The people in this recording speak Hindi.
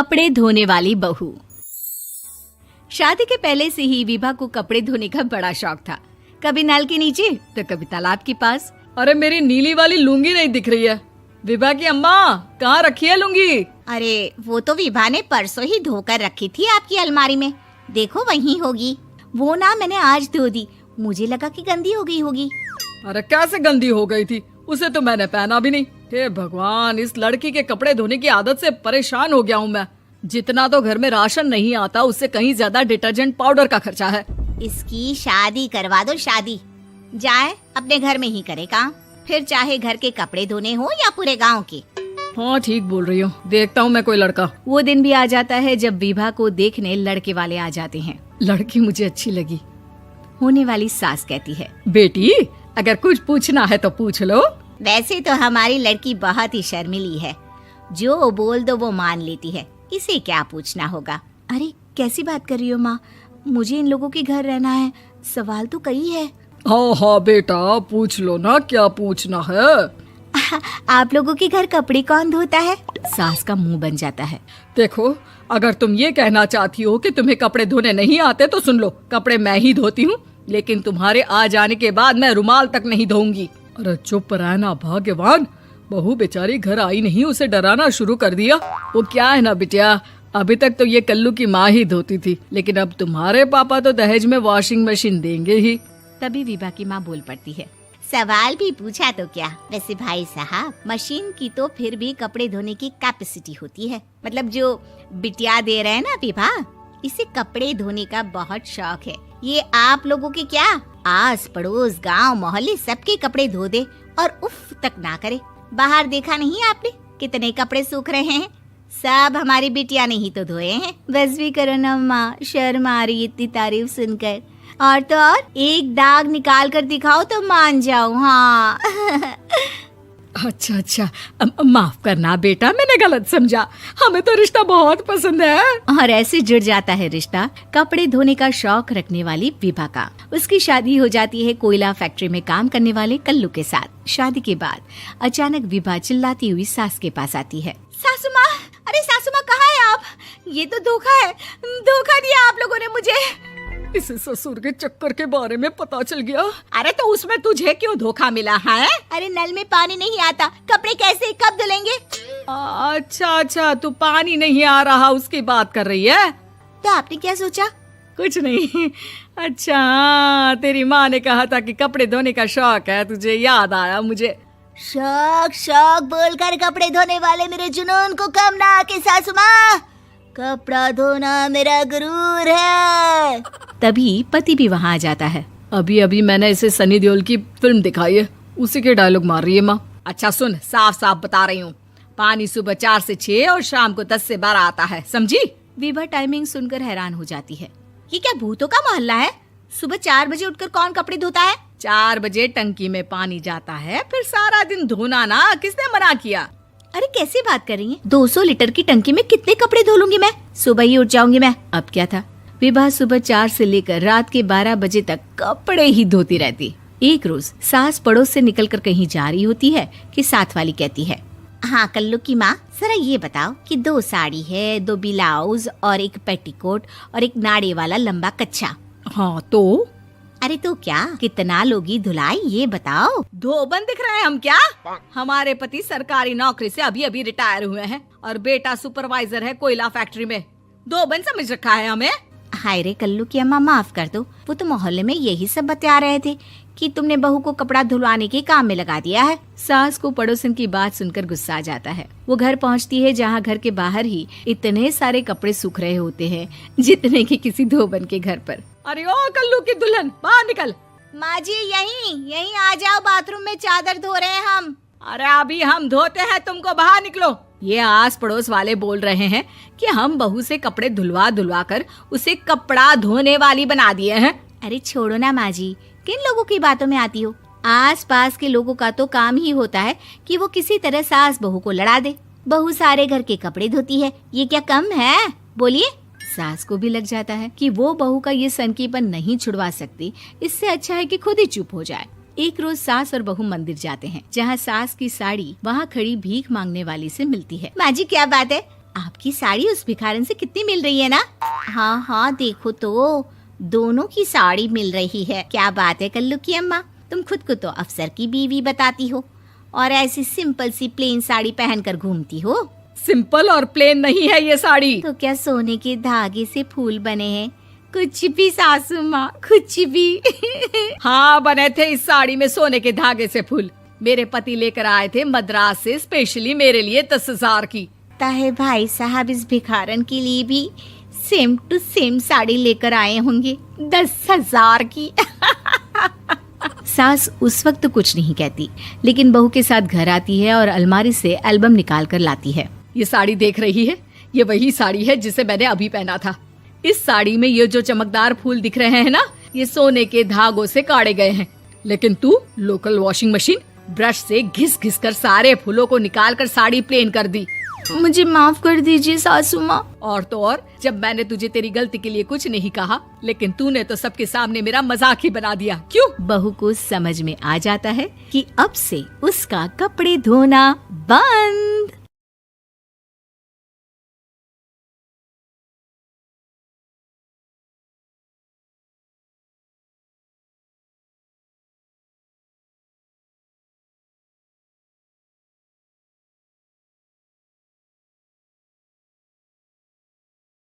कपड़े धोने वाली बहू। शादी के पहले से ही विभा को कपड़े धोने का बड़ा शौक था। कभी नल के नीचे तो कभी तालाब के पास। अरे मेरी नीली वाली लुंगी नहीं दिख रही है। विभा की अम्मा, कहाँ रखी है लुंगी? अरे वो तो विभा ने परसों ही धोकर रखी थी आपकी अलमारी में, देखो वहीं होगी। वो ना मैंने आज धो दी, मुझे लगा कि गंदी हो गई होगी। अरे कैसे गंदी हो गई थी? उसे तो मैंने पहना भी नहीं। हे भगवान, इस लड़की के कपड़े धोने की आदत से परेशान हो गया हूँ मैं। जितना तो घर में राशन नहीं आता, उससे कहीं ज्यादा डिटर्जेंट पाउडर का खर्चा है। इसकी शादी करवा दो, शादी जाए अपने घर में ही करे काम, फिर चाहे घर के कपड़े धोने हो या पूरे गांव के। हाँ ठीक बोल रही हो, देखता हूँ मैं कोई लड़का। वो दिन भी आ जाता है जब विभा को देखने लड़के वाले आ जाते हैं। लड़की मुझे अच्छी लगी। होने वाली सास कहती है, बेटी अगर कुछ पूछना है तो पूछ लो। वैसे तो हमारी लड़की बहुत ही शर्मीली है, जो बोल दो वो मान लेती है, इसे क्या पूछना होगा। अरे कैसी बात कर रही हो माँ, मुझे इन लोगों के घर रहना है, सवाल तो कई है। हाँ हाँ बेटा, पूछ लो ना, क्या पूछना है। आप लोगों के घर कपड़े कौन धोता है? सास का मुंह बन जाता है। देखो, अगर तुम ये कहना चाहती हो कि तुम्हें कपड़े धोने नहीं आते तो सुन लो, कपड़े मैं ही धोती हूँ, लेकिन तुम्हारे आ जाने के बाद मैं रुमाल तक नहीं धोऊंगी। अरे चुप रहना भाग्यवान, बहू बेचारी घर आई नहीं, उसे डराना शुरू कर दिया। वो क्या है ना बिटिया, अभी तक तो ये कल्लू की माँ ही धोती थी, लेकिन अब तुम्हारे पापा तो दहेज में वॉशिंग मशीन देंगे ही। तभी विभा की माँ बोल पड़ती है, सवाल भी पूछा तो क्या। वैसे भाई साहब, मशीन की तो फिर भी कपड़े धोने की कैपेसिटी होती है, मतलब जो बिटिया दे रहे हैं ना विभा, इसे कपड़े धोने का बहुत शौक है। ये आप लोगों के क्या, आस पड़ोस गांव मोहल्ले सबके कपड़े धो दे और उफ तक ना करे। बाहर देखा नहीं आपने कितने कपड़े सूख रहे हैं, सब हमारी बिटिया ने ही तो धोए हैं। बस भी करो ना माँ, शर्म आ रही इतनी तारीफ सुनकर। और तो और एक दाग निकाल कर दिखाओ तो मान जाओ। हाँ अच्छा अच्छा, माफ करना बेटा, मैंने गलत समझा। हमें तो रिश्ता बहुत पसंद है। और ऐसे जुड़ जाता है रिश्ता कपड़े धोने का शौक रखने वाली विभा का। उसकी शादी हो जाती है कोयला फैक्ट्री में काम करने वाले कल्लू के साथ। शादी के बाद अचानक विभा चिल्लाती हुई सास के पास आती है। सासू माँ, अरे सासू माँ कहाँ है आप? ये तो धोखा है, धोखा दिया आप लोगों ने मुझे। इसे ससुर के चक्कर के बारे में पता चल गया। अरे तो उसमें तुझे क्यों धोखा मिला है? अरे नल में पानी नहीं आता, कपड़े कैसे कब धुलेंगे? अच्छा अच्छा, तू पानी नहीं आ रहा उसकी बात कर रही है। तो आपने क्या सोचा? कुछ नहीं। अच्छा, तेरी माँ ने कहा था कि कपड़े धोने का शौक है तुझे, याद आया मुझे। शौक शौक बोलकर कपड़े धोने वाले मेरे जुनून को कम ना आके सासू माँ, कपड़ा धोना मेरा गुरूर है। तभी पति भी वहाँ आ जाता है। अभी अभी मैंने इसे सनी देओल की फिल्म दिखाई है, उसी के डायलॉग मार रही है माँ। अच्छा सुन, साफ साफ बता रही हूँ, पानी सुबह 4 से 6 और शाम को 10 से 12 आता है, समझी? विभा टाइमिंग सुनकर हैरान हो जाती है। ये क्या भूतों का मोहल्ला है? सुबह 4 बजे उठकर कौन कपड़े धोता है? 4 बजे टंकी में पानी जाता है, फिर सारा दिन धोना ना, किसने मना किया? अरे कैसी बात कर रही हैं? 200 लीटर की टंकी में कितने कपड़े धो लूंगी मैं, सुबह ही उठ जाऊंगी मैं। अब क्या था, विभा सुबह 4 से लेकर रात के 12 बजे तक कपड़े ही धोती रहती। एक रोज सास पड़ोस से निकलकर कहीं जा रही होती है कि साथ वाली कहती है, हाँ कल्लू की माँ, जरा ये बताओ कि 2 साड़ी है, 2 ब्लाउज और एक पेटीकोट और एक नाड़े वाला लंबा कच्छा। हाँ तो? अरे तो क्या, कितना लोगी धुलाई ये बताओ। धोबन दिख रहे हैं हम क्या? हमारे पति सरकारी नौकरी से अभी अभी रिटायर हुए हैं और बेटा सुपरवाइजर है कोयला फैक्ट्री में। धोबन समझ रखा है हमें। हाय रे कल्लू की अम्मा, माफ कर दो, वो तो मोहल्ले में यही सब बता रहे थे कि तुमने बहू को कपड़ा धुलवाने के काम में लगा दिया है। सास को पड़ोसन की बात सुनकर गुस्सा आ जाता है। वो घर पहुंचती है जहां घर के बाहर ही इतने सारे कपड़े सूख रहे होते हैं जितने कि किसी धोबन के घर पर। अरे ओ कल्लू की दुल्हन, बाहर निकल। माँ जी यहीं आ जाओ, बाथरूम में चादर धो रहे हैं हम। अरे अभी हम धोते हैं, तुमको बाहर निकलो। ये आस पड़ोस वाले बोल रहे हैं कि हम बहू से कपड़े धुलवा धुलवा कर उसे कपड़ा धोने वाली बना दिए हैं। अरे छोड़ो ना माँ जी, किन लोगों की बातों में आती हो? आस पास के लोगों का तो काम ही होता है कि वो किसी तरह सास बहू को लड़ा दे। बहू सारे घर के कपड़े धोती है, ये क्या कम है? बोलिए। सास को भी लग जाता है कि वो बहू का ये सनकीपन नहीं छुड़वा सकती, इससे अच्छा है कि खुद ही चुप हो जाए। एक रोज सास और बहू मंदिर जाते हैं, जहाँ सास की साड़ी वहाँ खड़ी भीख मांगने वाली से मिलती है। माँ जी क्या बात है, आपकी साड़ी उस भिखारन से कितनी मिल रही है ना? हाँ हाँ देखो तो, दोनों की साड़ी मिल रही है। क्या बात है कल्लू की अम्मा, तुम खुद को तो अफसर की बीवी बताती हो और ऐसी सिंपल सी प्लेन साड़ी पहनकर घूमती हो। सिंपल और प्लेन नहीं है ये साड़ी। तो क्या सोने के धागे से फूल बने हैं? कुछ भी सासू माँ, कुछ भी। हाँ बने थे इस साड़ी में सोने के धागे से फूल। मेरे पति लेकर आए थे मद्रास से स्पेशली मेरे लिए 10,000 की। ताहे भाई साहब इस भिखारन के लिए भी सेम टू सेम साड़ी लेकर आए होंगे 10,000 की। सास उस वक्त तो कुछ नहीं कहती, लेकिन बहू के साथ घर आती है और अलमारी से एल्बम निकाल कर लाती है। ये साड़ी देख रही है, ये वही साड़ी है जिसे मैंने अभी पहना था। इस साड़ी में ये जो चमकदार फूल दिख रहे हैं ना, ये सोने के धागों से काढ़े गए हैं। लेकिन तू लोकल वॉशिंग मशीन ब्रश से घिस घिस कर सारे फूलों को निकाल कर साड़ी प्लेन कर दी। मुझे माफ कर दीजिए सासू माँ। और तो और, जब मैंने तुझे तेरी गलती के लिए कुछ नहीं कहा, लेकिन तूने तो सबके सामने मेरा मजाक ही बना दिया। क्यों? बहू को समझ में आ जाता है कि अब से उसका कपड़े धोना बंद।